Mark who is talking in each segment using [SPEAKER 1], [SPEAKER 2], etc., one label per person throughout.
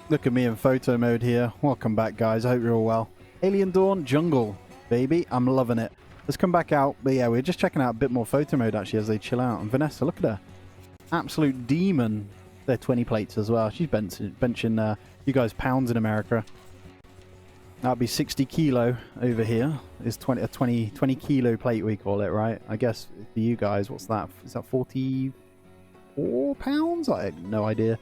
[SPEAKER 1] Look at me in photo mode here. Welcome back, guys. I hope you're all well. Alien Dawn Jungle, baby. I'm loving it. Let's come back out. But yeah, we're just checking out a bit more photo mode, actually, as they chill out. And Vanessa, look at her. Absolute demon. They're 20 plates as well. She's benching you guys pounds in America. That'd be 60 kilo over here. Is 20 kilo plate, we call it, right? I guess for you guys, what's that? Is that 44 pounds? I have no idea.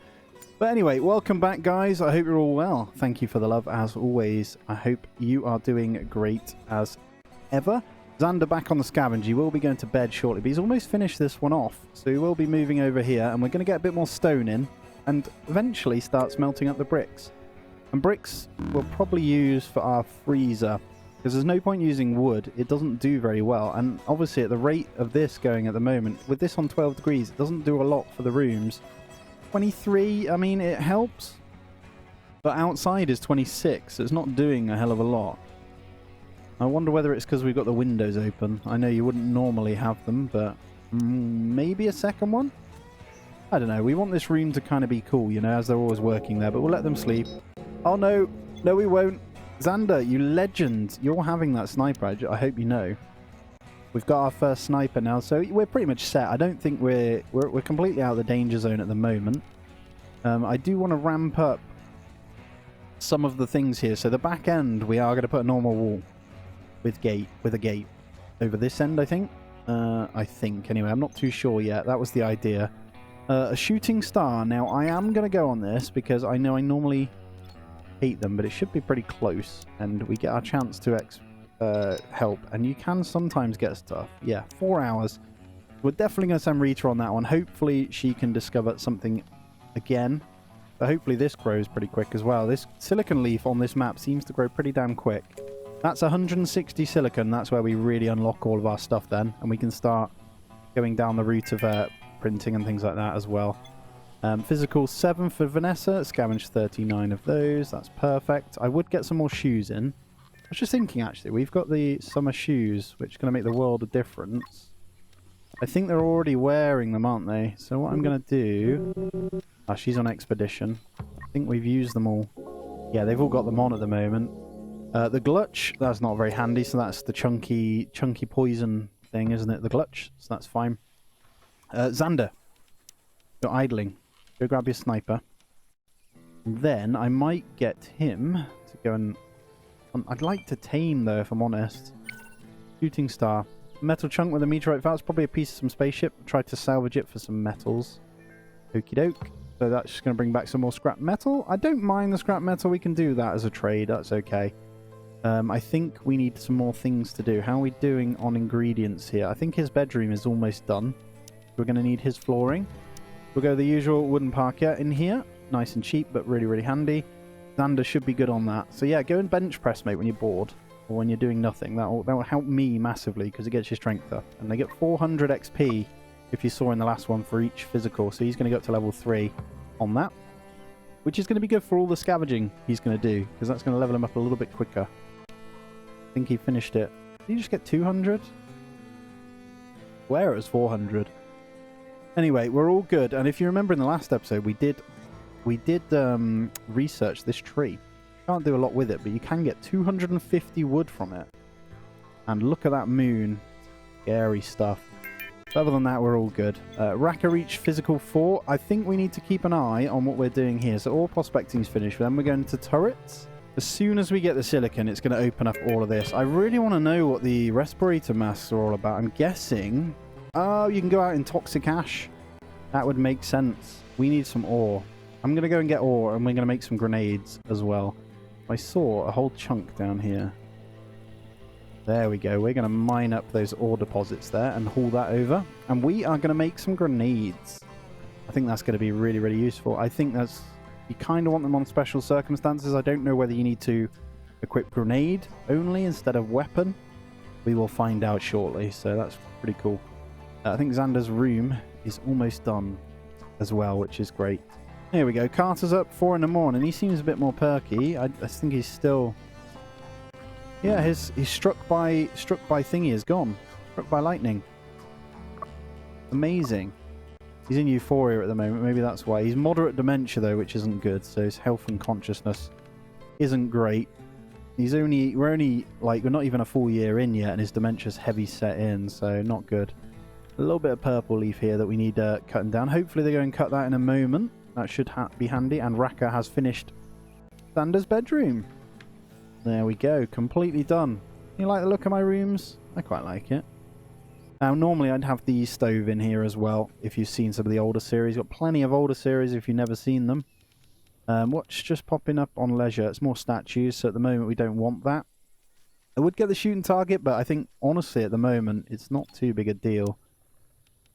[SPEAKER 1] But anyway, welcome back, guys. I hope you're all well. Thank you for the love, as always. I hope you are doing great as ever. Xander back on the scavenge. He will be going to bed shortly, but he's almost finished this one off. So he will be moving over here, and we're going to get a bit more stone in, and eventually start smelting up the bricks. And bricks we'll probably use for our freezer, because there's no point using wood. It doesn't do very well. And obviously at the rate of this going at the moment, with this on 12 degrees, it doesn't do a lot for the rooms. 23, I mean, it helps. But outside is 26, so it's not doing a hell of a lot. I wonder whether it's because we've got the windows open. I know you wouldn't normally have them, but maybe a second one? I don't know. We want this room to kind of be cool, you know, as they're always working there, but we'll let them sleep. Oh, no. No, we won't. Xander, you legend. You're having that sniper. I hope you know. We've got our first sniper now, so we're pretty much set. I don't think we're completely out of the danger zone at the moment. I do want to ramp up some of the things here. So the back end, we are going to put a normal wall with a gate over this end, I think. Anyway, I'm not too sure yet. That was the idea. A shooting star. Now, I am going to go on this because I know I normally hate them, but it should be pretty close, and we get our chance to help, and you can sometimes get stuff. Yeah, 4 hours. We're definitely going to send Rita on that one. Hopefully she can discover something again, but hopefully this grows pretty quick as well. This silicon leaf on this map seems to grow pretty damn quick. That's 160 silicon. That's where we really unlock all of our stuff then, and we can start going down the route of printing and things like that as well. Physical 7 for Vanessa. Scavenge 39 of those. That's perfect. I would get some more shoes in. I was just thinking, actually, we've got the summer shoes, which is going to make the world of difference. I think they're already wearing them, aren't they? So what I'm going to do... Oh, she's on expedition. I think we've used them all. Yeah, they've all got them on at the moment. The glutch, that's not very handy, so that's the chunky poison thing, isn't it? The glutch, so that's fine. Xander, you're idling. Go grab your sniper. And then I might get him to go and... I'd like to tame, though, if I'm honest. Shooting star. Metal chunk with a meteorite valve. It's probably a piece of some spaceship. Try to salvage it for some metals. Okie doke. So that's just going to bring back some more scrap metal. I don't mind the scrap metal. We can do that as a trade. That's okay. I think we need some more things to do. How are we doing on ingredients here? I think his bedroom is almost done. We're going to need his flooring. We'll go the usual wooden parquet in here. Nice and cheap, but really, really handy. Xander should be good on that. So yeah, go and bench press, mate, when you're bored. Or when you're doing nothing. That will help me massively, because it gets your strength up. And they get 400 XP, if you saw in the last one, for each physical. So he's going to go up to level 3 on that. Which is going to be good for all the scavenging he's going to do, because that's going to level him up a little bit quicker. I think he finished it. Did he just get 200? Where it was 400. Anyway, we're all good. And if you remember in the last episode, we did research this tree. Can't do a lot with it, but you can get 250 wood from it. And look at that moon. Scary stuff. But other than that, we're all good. Raka reach physical 4. I think we need to keep an eye on what we're doing here. So all prospecting's finished. Then we're going to turrets. As soon as we get the silicon, it's going to open up all of this. I really want to know what the respirator masks are all about. I'm guessing... Oh, you can go out in toxic ash. That would make sense. We need some ore. I'm going to go and get ore, and we're going to make some grenades as well. I saw a whole chunk down here. There we go. We're going to mine up those ore deposits there and haul that over. And we are going to make some grenades. I think that's going to be really, really useful. I think that's... You kind of want them on special circumstances. I don't know whether you need to equip grenade only instead of weapon. We will find out shortly, so that's pretty cool. I think Xander's room is almost done as well, which is great. Here we go. Carter's up 4 in the morning. He seems a bit more perky. I think he's still... Yeah, he's struck by thingy is gone. Struck by lightning. Amazing. He's in euphoria at the moment. Maybe that's why. He's moderate dementia, though, which isn't good. So his health and consciousness isn't great. We're not even a full year in yet, and his dementia's heavy set in, so not good. A little bit of purple leaf here that we need cutting down. Hopefully they go and cut that in a moment. That should be handy. And Raka has finished Xander's bedroom. There we go. Completely done. You like the look of my rooms? I quite like it. Now, normally I'd have the stove in here as well, if you've seen some of the older series. Got plenty of older series if you've never seen them. What's just popping up on leisure? It's more statues, so at the moment we don't want that. I would get the shooting target, but I think, honestly, at the moment, it's not too big a deal.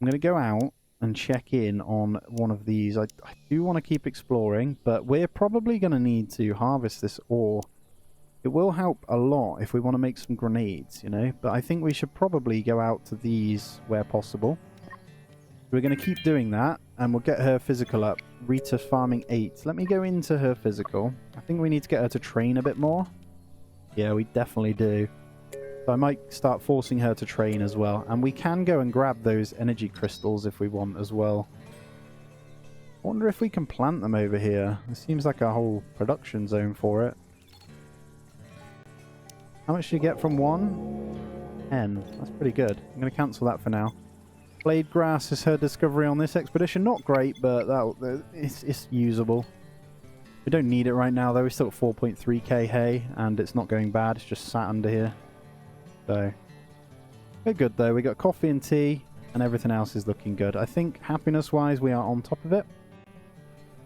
[SPEAKER 1] I'm going to go out and check in on one of these. I do want to keep exploring, but we're probably going to need to harvest this ore. It will help a lot if we want to make some grenades, you know, but I think we should probably go out to these where possible. We're going to keep doing that, and we'll get her physical up. Rita's farming 8. Let me go into her physical. I think we need to get her to train a bit more. Yeah, we definitely do. So I might start forcing her to train as well. And we can go and grab those energy crystals if we want as well. I wonder if we can plant them over here. It seems like a whole production zone for it. How much do you get from one? 10. That's pretty good. I'm going to cancel that for now. Blade grass is her discovery on this expedition. Not great, but it's usable. We don't need it right now, though. We're still at 4.3k hay, and it's not going bad. It's just sat under here. So, we're good, though. We got coffee and tea, and everything else is looking good. I think, happiness-wise, we are on top of it.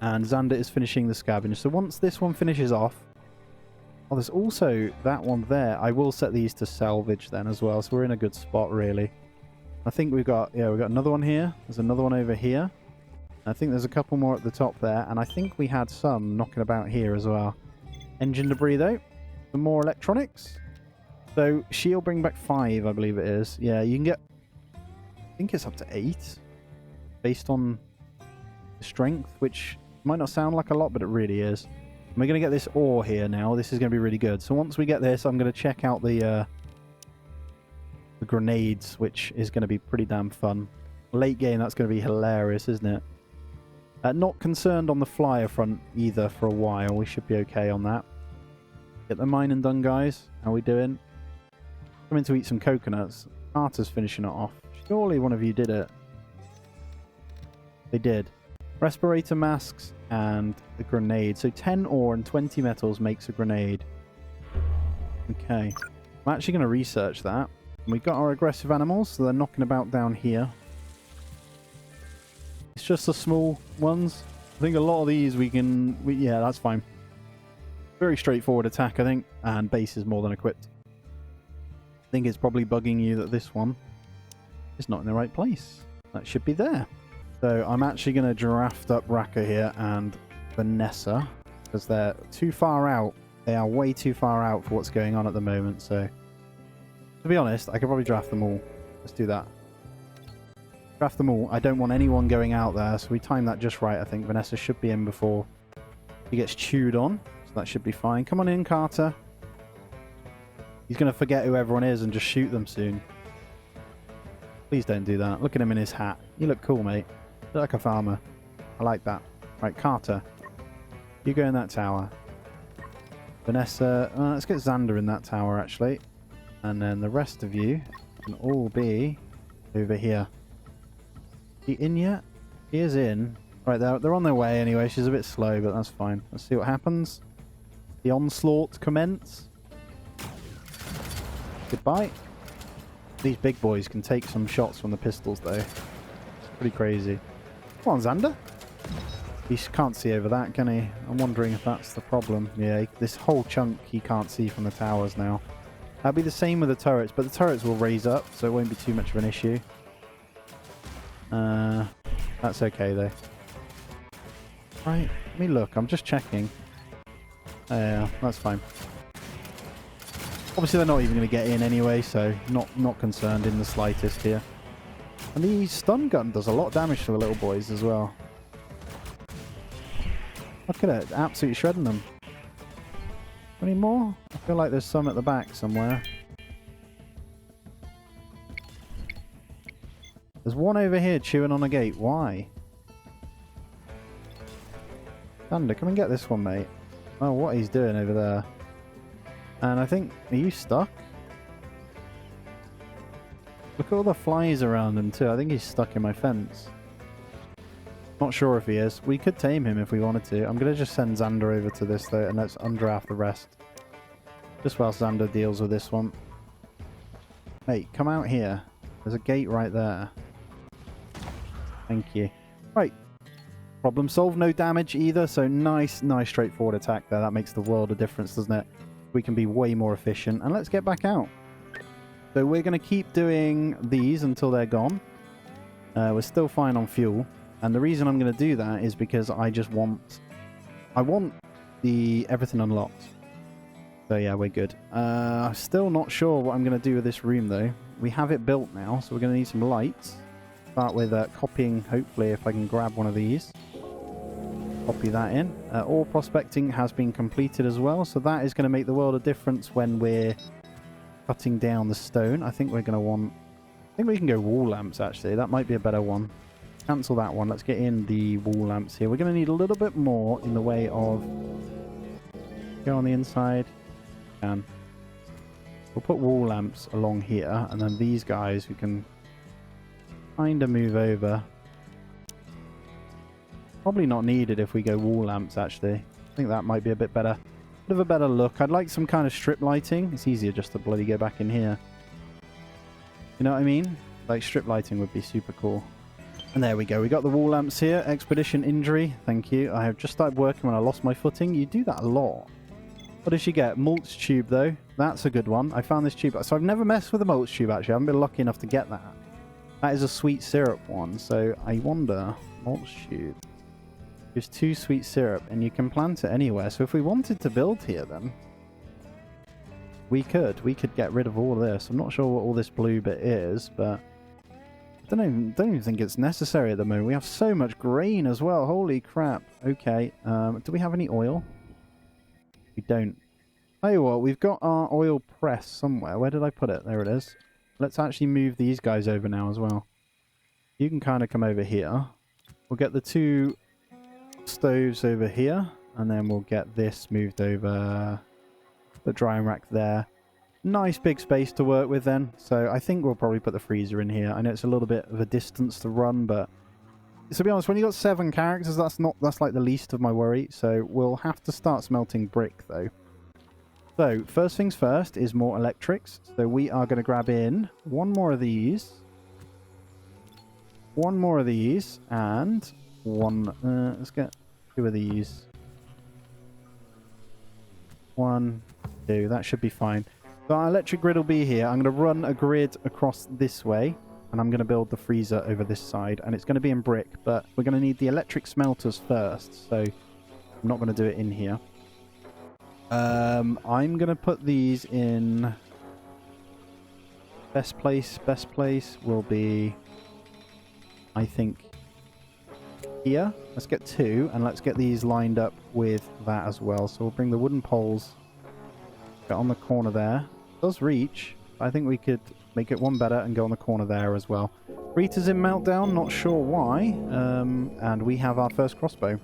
[SPEAKER 1] And Xander is finishing the scavenge. So once this one finishes off... Oh, there's also that one there. I will set these to salvage then as well, so we're in a good spot, really. I think we've got another one here. There's another one over here. I think there's a couple more at the top there. And I think we had some knocking about here as well. Engine debris, though. Some more electronics. So, she'll bring back 5, I believe it is. Yeah, you can get... I think it's up to 8. Based on strength, which might not sound like a lot, but it really is. And we're going to get this ore here now. This is going to be really good. So once we get this, I'm going to check out the grenades, which is going to be pretty damn fun. Late game, that's going to be hilarious, isn't it? Not concerned on the flyer front either for a while. We should be okay on that. Get the mining done, guys. How we doing? Coming to eat some coconuts. Carter's finishing it off. Surely one of you did it. They did. Respirator masks and the grenade. So 10 ore and 20 metals makes a grenade. Okay. I'm actually going to research that. We've got our aggressive animals, so they're knocking about down here. It's just the small ones. I think a lot of these yeah, that's fine. Very straightforward attack, I think. And base is more than equipped. I think it's probably bugging you that this one is not in the right place. That should be there. So I'm actually going to draft up Raka here and Vanessa, because they're too far out. They are way too far out for what's going on at the moment. So to be honest, I could probably draft them all. Let's do that. Draft them all. I don't want anyone going out there, so we time that just right, I think. Vanessa should be in before he gets chewed on, so that should be fine. Come on in, Carter. He's going to forget who everyone is and just shoot them soon. Please don't do that. Look at him in his hat. You look cool, mate. You look like a farmer. I like that. Right, Carter. You go in that tower. Vanessa, let's get Xander in that tower, actually. And then the rest of you can all be over here. Is he in yet? He is in. Right, they're on their way anyway. She's a bit slow, but that's fine. Let's see what happens. The onslaught commence. Goodbye. These big boys can take some shots from the pistols, though. It's pretty crazy. Come on, Xander. He can't see over that, can he? I'm wondering if that's the problem. Yeah, this whole chunk he can't see from the towers now. That'll be the same with the turrets, but the turrets will raise up, so it won't be too much of an issue. That's okay, though. Right, let me look. I'm just checking. Yeah, that's fine. Obviously, they're not even going to get in anyway, so not concerned in the slightest here. And the stun gun does a lot of damage to the little boys as well. Look at it, absolutely shredding them. Any more? I feel like there's some at the back somewhere. There's one over here chewing on a gate. Why? Thunder, come and get this one, mate. Oh, what he's doing over there. And I think... Are you stuck? Look at all the flies around him, too. I think he's stuck in my fence. Not sure if he is. We could tame him if we wanted to. I'm going to just send Xander over to this, though, and let's undraft the rest. Just while Xander deals with this one. Mate, come out here. There's a gate right there. Thank you. Right. Problem solved. No damage either, so nice straightforward attack there. That makes the world of difference, doesn't it? We can be way more efficient. And let's get back out. So we're going to keep doing these until they're gone. We're still fine on fuel. And the reason I'm going to do that is because I just want... I want the everything unlocked. So yeah, we're good. Still not sure what I'm going to do with this room, though. We have it built now, so we're going to need some lights. Start with copying, hopefully, if I can grab one of these. Copy that in. Ore prospecting has been completed as well, so that is going to make the world of difference when we're cutting down the stone. I think we're going to want... I think we can go wall lamps, actually. That might be a better one. Cancel that one. Let's get in the wall lamps here. We're going to need a little bit more in the way of... Go on the inside. Can. We'll put wall lamps along here, and then these guys we can kind of move over. Probably not needed if we go wall lamps, actually. I think that might be a bit better. Bit of a better look. I'd like some kind of strip lighting. It's easier just to bloody go back in here. You know what I mean? Like, strip lighting would be super cool. And there we go. We got the wall lamps here. Expedition injury. Thank you. I have just started working when I lost my footing. You do that a lot. What does she get? Mulch tube, though. That's a good one. I found this tube. So I've never messed with a mulch tube, actually. I haven't been lucky enough to get that. That is a sweet syrup one. So I wonder... Mulch tube. There's 2 sweet syrup, and you can plant it anywhere. So if we wanted to build here, then... We could. We could get rid of all this. I'm not sure what all this blue bit is, but... I don't even think it's necessary at the moment. We have so much grain as well. Holy crap. Okay. Do we have any oil? We don't. Tell you what, we've got our oil press somewhere. Where did I put it? There it is. Let's actually move these guys over now as well. You can kind of come over here. We'll get the 2 stoves over here, and then we'll get this moved over the drying rack there. Nice big space to work with then. So I think we'll probably put the freezer in here. I know it's a little bit of a distance to run, but to be honest, when you got 7 characters, that's like the least of my worry. So we'll have to start smelting brick though. So first things first is more electrics. So we are going to grab in 1 more of these, 1 more of these, and 1. Let's get 2 of these. 1, 2. That should be fine. So our electric grid will be here. I'm going to run a grid across this way, and I'm going to build the freezer over this side, and it's going to be in brick, but we're going to need the electric smelters first, so I'm not going to do it in here. I'm going to put these in... Best place will be, I think, here. Let's get 2, and let's get these lined up with that as well. So we'll bring the wooden poles, get on the corner there. It does reach. I think we could make it 1 better and go on the corner there as well. Rita's in meltdown, not sure why. And we have our first crossbow.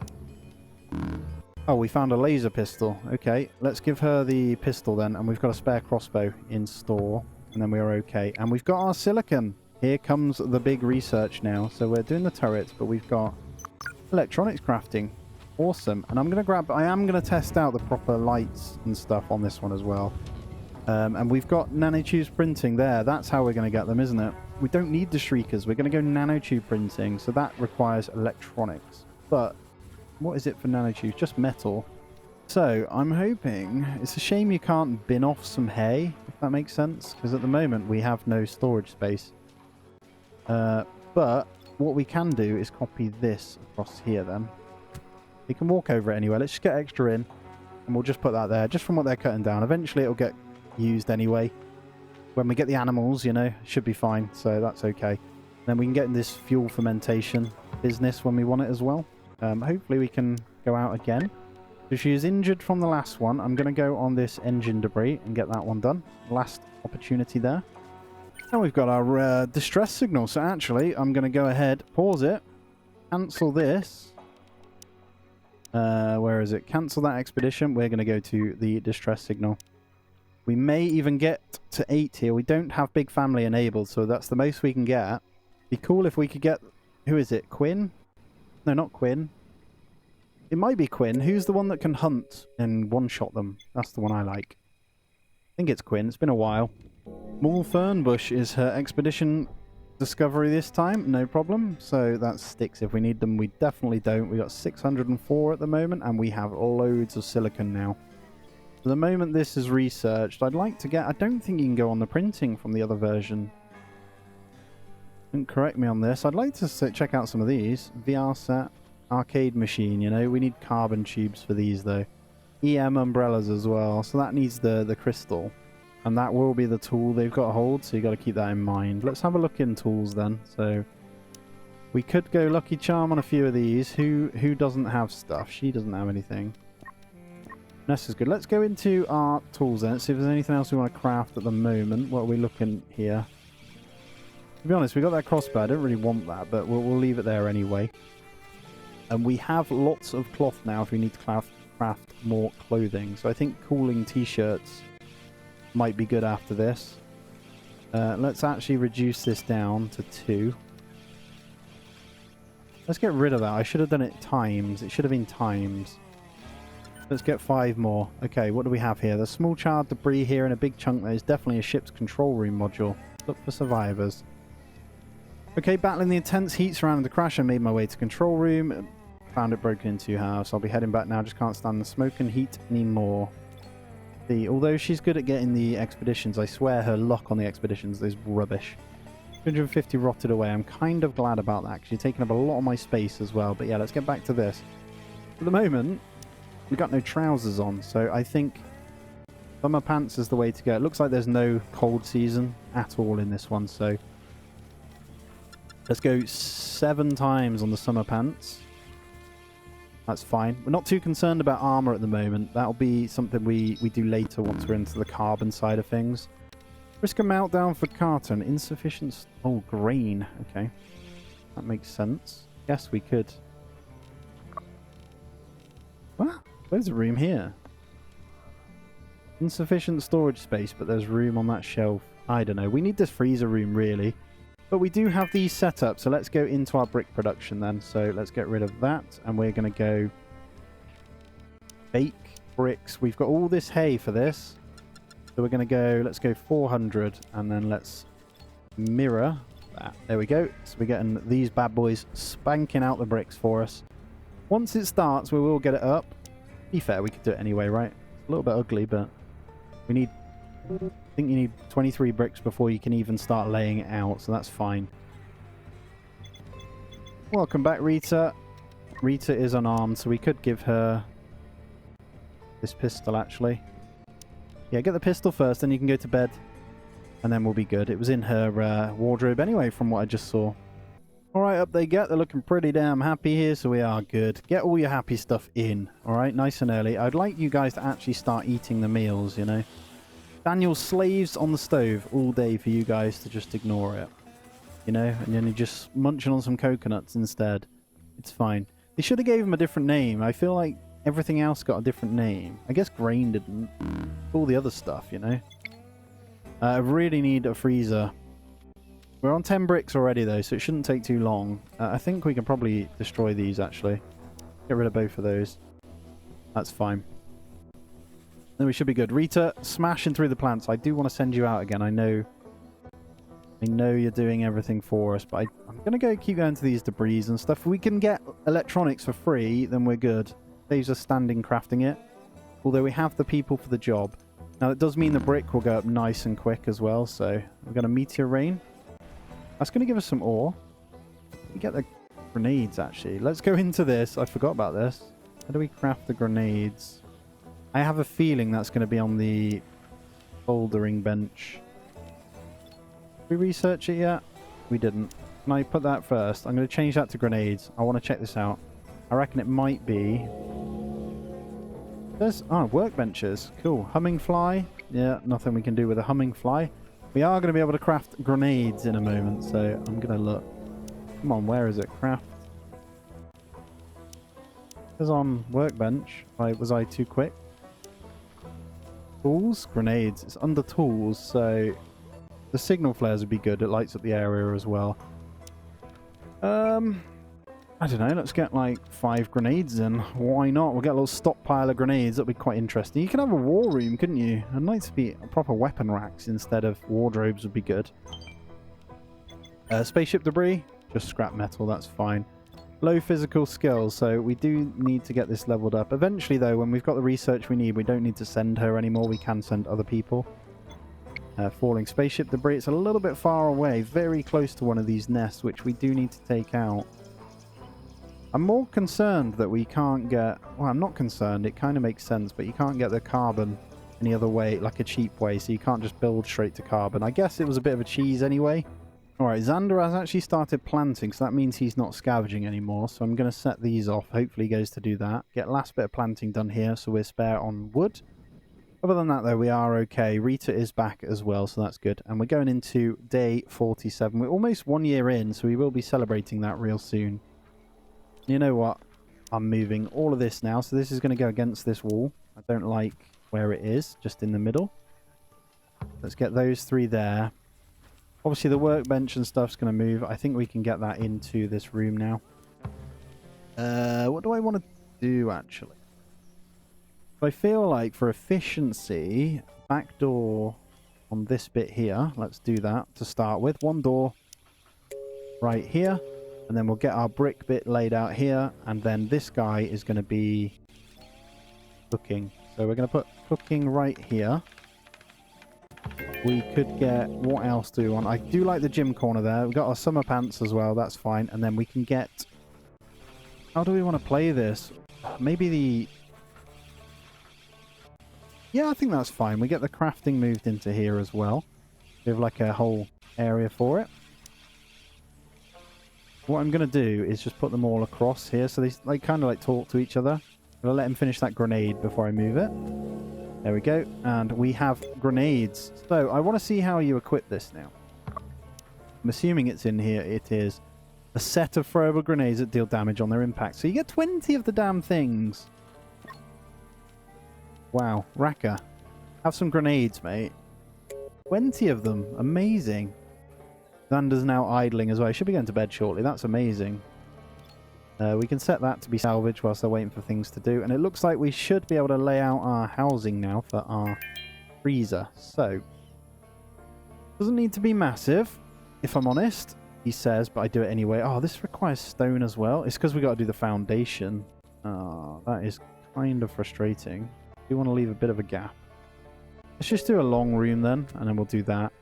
[SPEAKER 1] Oh, we found a laser pistol. Okay, let's give her the pistol then, and we've got a spare crossbow in store, and then we are okay. And we've got our silicon. Here comes the big research now. So we're doing the turrets, but we've got electronics crafting. Awesome. And I am going to test out the proper lights and stuff on this one as well. And we've got nanotube printing there. That's how we're going to get them, isn't it? We don't need the shriekers. We're going to go nanotube printing. So that requires electronics. But what is it for nanotubes? Just metal. So I'm hoping... It's a shame you can't bin off some hay, if that makes sense. Because at the moment we have no storage space. But what we can do is copy this across here then. You can walk over it anyway. Let's just get extra in. And we'll just put that there. Just from what they're cutting down. Eventually it'll get used anyway. When we get the animals, you know, it should be fine. So that's okay. Then we can get in this fuel fermentation business when we want it as well. Hopefully we can go out again. So she is injured from the last one. I'm going to go on this engine debris and get that one done. Last opportunity there. Now we've got our distress signal. So actually, I'm going to go ahead, pause it, cancel this. Where is it? Cancel that expedition. We're going to go to the distress signal. We may even get to 8 here. We don't have big family enabled, so that's the most we can get. Be cool if we could get... Who is it? Quinn? No, not Quinn. It might be Quinn. Who's the one that can hunt and one-shot them? That's the one I like. I think it's Quinn. It's been a while. Maul Fernbush is her expedition discovery this time. No problem. So that sticks if we need them. We definitely don't. We got 604 at the moment, and we have loads of silicon now. For the moment this is researched, I'd like to get... I don't think you can go on the printing from the other version. Don't correct me on this. I'd like to check out some of these. VR set, arcade machine, you know. We need carbon tubes for these, though. EM umbrellas as well. So that needs the crystal. And that will be the tool they've got to hold, so you've got to keep that in mind. Let's have a look in tools, then. So we could go Lucky Charm on a few of these. Who doesn't have stuff? She doesn't have anything. This is good. Let's go into our tools then. See if there's anything else we want to craft at the moment. What are we looking here? To be honest, we got that crossbow. I don't really want that, but we'll leave it there anyway. And we have lots of cloth now if we need to craft more clothing. So I think cooling t-shirts might be good after this. Let's actually reduce this down to 2. Let's get rid of that. I should have done it times. It should have been times. Let's get 5 more. Okay, what do we have here? There's small charred debris here and a big chunk that is definitely a ship's control room module. Look for survivors. Okay, battling the intense heat surrounding the crash, I made my way to control room. Found it broken in 2 halves. I'll be heading back now. Just can't stand the smoke and heat anymore. See, although she's good at getting the expeditions, I swear her luck on the expeditions is rubbish. 250 rotted away. I'm kind of glad about that because you're taking up a lot of my space as well. But yeah, let's get back to this. At the moment, we've got no trousers on, so I think summer pants is the way to go. It looks like there's no cold season at all in this one, so let's go 7 times on the summer pants. That's fine. We're not too concerned about armor at the moment. That'll be something we do later once we're into the carbon side of things. Risk a meltdown for carton. Insufficient... Oh, grain. Okay. That makes sense. Yes, we could. What? There's a room here. Insufficient storage space, but there's room on that shelf. I don't know. We need this freezer room, really. But we do have these set up, so let's go into our brick production then. So let's get rid of that, and we're going to go bake bricks. We've got all this hay for this. So we're going to go, let's go 400, and then let's mirror that. There we go. So we're getting these bad boys spanking out the bricks for us. Once it starts, we will get it up. To be fair, we could do it anyway, right? A little bit ugly, but we need... I think you need 23 bricks before you can even start laying it out, so that's fine. Welcome back, Rita. Rita is unarmed, so we could give her this pistol, actually. Yeah, get the pistol first, then you can go to bed, and then we'll be good. It was in her wardrobe anyway, from what I just saw. Alright, up they get. They're looking pretty damn happy here, so we are good. Get all your happy stuff in, alright? Nice and early. I'd like you guys to actually start eating the meals, you know? Daniel slaves on the stove all day for you guys to just ignore it. You know? And then you're just munching on some coconuts instead. It's fine. They should have gave him a different name. I feel like everything else got a different name. I guess grain didn't. All the other stuff, you know? I really need a freezer. We're on 10 bricks already, though, so it shouldn't take too long. I think we can probably destroy these, actually. Get rid of both of those. That's fine. Then we should be good. Rita, smashing through the plants. I do want to send you out again. I know you're doing everything for us, but I'm going to go keep going to these debris and stuff. If we can get electronics for free, then we're good. Saves us standing crafting it. Although we have the people for the job. Now, it does mean the brick will go up nice and quick as well, so we're going to meteor rain. That's going to give us some ore. We get the grenades, actually. Let's go into this. I forgot about this. How do we craft the grenades? I have a feeling that's going to be on the bouldering bench. Did we research it yet? We didn't. Can I put that first? I'm going to change that to grenades. I want to check this out. I reckon it might be... There's... Oh, workbenches. Cool. Humming fly. Yeah, nothing we can do with a humming fly. We are going to be able to craft grenades in a moment, so I'm going to look. Come on, where is it? Craft. It's on workbench. Was I too quick? Tools? Grenades. It's under tools, so the signal flares would be good. It lights up the area as well. I don't know. Let's get like 5 grenades in. Why not? We'll get a little stockpile of grenades. That'll be quite interesting. You could have a war room, couldn't you? I'd like to be proper weapon racks instead of wardrobes would be good. Spaceship debris. Just scrap metal. That's fine. Low physical skills, so we do need to get this leveled up. Eventually, though, when we've got the research we need, we don't need to send her anymore. We can send other people. Falling spaceship debris. It's a little bit far away, very close to one of these nests, which we do need to take out. I'm more concerned that we can't get... Well, I'm not concerned. It kind of makes sense, but you can't get the carbon any other way, like a cheap way, so you can't just build straight to carbon. I guess it was a bit of a cheese anyway. Alright, Xander has actually started planting, so that means he's not scavenging anymore. So I'm going to set these off. Hopefully he goes to do that. Get last bit of planting done here, so we're spare on wood. Other than that, though, we are okay. Rita is back as well, so that's good. And we're going into day 47. We're almost 1 year in, so we will be celebrating that real soon. You know what? I'm moving all of this now, so this is going to go against this wall. I don't like where it is, just in the middle. Let's get those 3 there. Obviously, the workbench and stuff's going to move. I think we can get that into this room now. What do I want to do, actually? I feel like for efficiency, back door on this bit here. Let's do that to start with. 1 door right here. And then we'll get our brick bit laid out here. And then this guy is going to be cooking. So we're going to put cooking right here. We could get... What else do we want? I do like the gym corner there. We've got our summer pants as well. That's fine. And then we can get... How do we want to play this? Maybe the... Yeah, I think that's fine. We get the crafting moved into here as well. We have like a whole area for it. What I'm going to do is just put them all across here so they kind of like talk to each other. I'll let him finish that grenade before I move it. There we go. And we have grenades. So I want to see how you equip this now. I'm assuming it's in here. It is a set of throwable grenades that deal damage on their impact. So you get 20 of the damn things. Wow. Raka, have some grenades, mate. 20 of them. Amazing. Xander's now idling as well. He should be going to bed shortly. That's amazing. We can set that to be salvaged whilst they're waiting for things to do. And it looks like we should be able to lay out our housing now for our freezer. So, doesn't need to be massive, if I'm honest, he says, but I do it anyway. Oh, this requires stone as well. It's because we got to do the foundation. Oh, that is kind of frustrating. We want to leave a bit of a gap. Let's just do a long room then, and then we'll do that.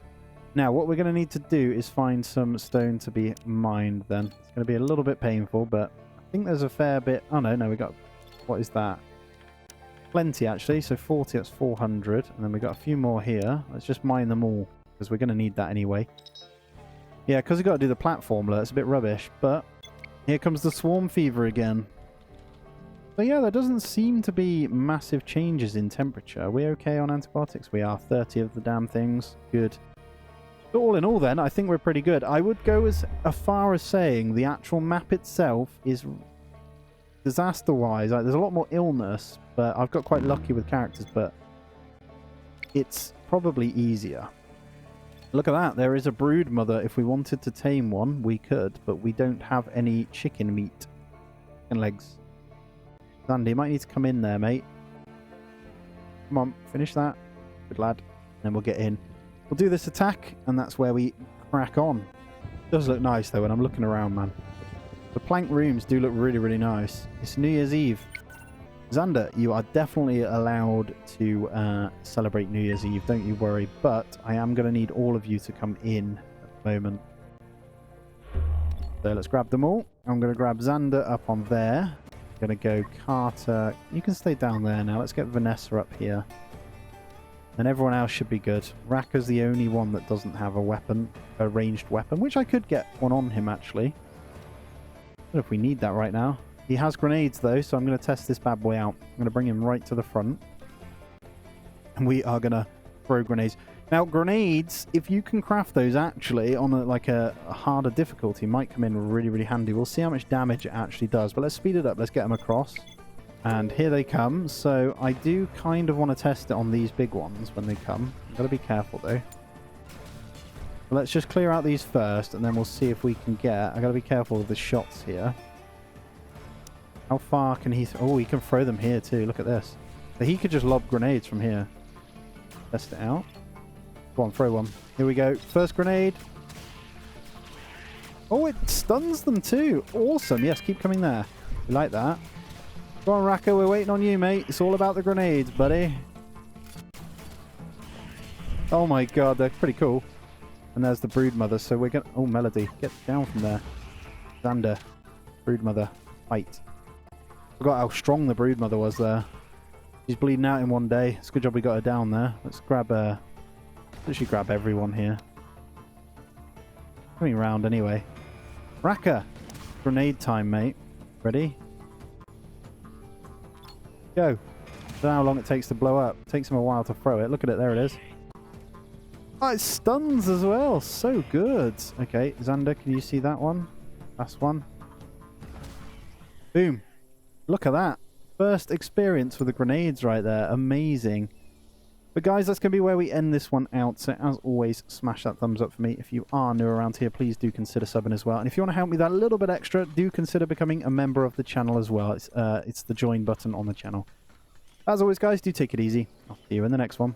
[SPEAKER 1] Now, what we're going to need to do is find some stone to be mined then. It's going to be a little bit painful, but I think there's a fair bit... Oh, no, we got... What is that? Plenty, actually. So 40, that's 400. And then we got a few more here. Let's just mine them all, because we're going to need that anyway. Yeah, because we've got to do the platform, it's a bit rubbish. But here comes the swarm fever again. So yeah, there doesn't seem to be massive changes in temperature. Are we okay on antibiotics? We are. 30 of the damn things. Good. But all in all then, I think we're pretty good. I would go as far as saying the actual map itself is disaster-wise. Like, there's a lot more illness, but I've got quite lucky with characters, but it's probably easier. Look at that. There is a brood mother. If we wanted to tame one, we could, but we don't have any chicken meat. Chicken legs. Sandy, you might need to come in there, mate. Come on, finish that. Good lad. Then we'll get in. We'll do this attack, and that's where we crack on. It does look nice, though, when I'm looking around, man. The plank rooms do look really, really nice. It's New Year's Eve. Xander, you are definitely allowed to celebrate New Year's Eve, don't you worry. But I am going to need all of you to come in at the moment. So let's grab them all. I'm going to grab Xander up on there. I'm going to go Carter. You can stay down there now. Let's get Vanessa up here. And everyone else should be good. Raka's the only one that doesn't have a weapon, a ranged weapon, which I could get one on him, actually. I don't know if we need that right now. He has grenades, though, so I'm going to test this bad boy out. I'm going to bring him right to the front. And we are going to throw grenades. Now, grenades, if you can craft those, actually, on a harder difficulty, might come in really, really handy. We'll see how much damage it actually does. But let's speed it up. Let's get them across. And here they come. So I do kind of want to test it on these big ones when they come. Got to be careful though. But let's just clear out these first, and then we'll see if we can get... I got to be careful with the shots here. How far can he... Oh, he can throw them here too. Look at this. So he could just lob grenades from here. Test it out. Go on, throw one. Here we go. First grenade. Oh, it stuns them too. Awesome. Yes, keep coming there. We like that. Go on, Raka. We're waiting on you, mate. It's all about the grenades, buddy. Oh my god, they're pretty cool. And there's the broodmother. So we're going to... Oh, Melody. Get down from there. Xander. Broodmother. Fight. Forgot how strong the broodmother was there. She's bleeding out in one day. It's a good job we got her down there. Let's grab her. Let's actually grab everyone here. Coming around anyway. Raka! Grenade time, mate. Ready? Go. I don't know how long it takes to blow up. It takes him a while to throw it. Look at it. There it is. Oh, it stuns as well. So good. Okay, Xander, can you see that one? Last one. Boom. Look at that. First experience with the grenades right there. Amazing. But guys, that's going to be where we end this one out. So as always, smash that thumbs up for me. If you are new around here, please do consider subbing as well. And if you want to help me that little bit extra, do consider becoming a member of the channel as well. It's the join button on the channel. As always, guys, do take it easy. I'll see you in the next one.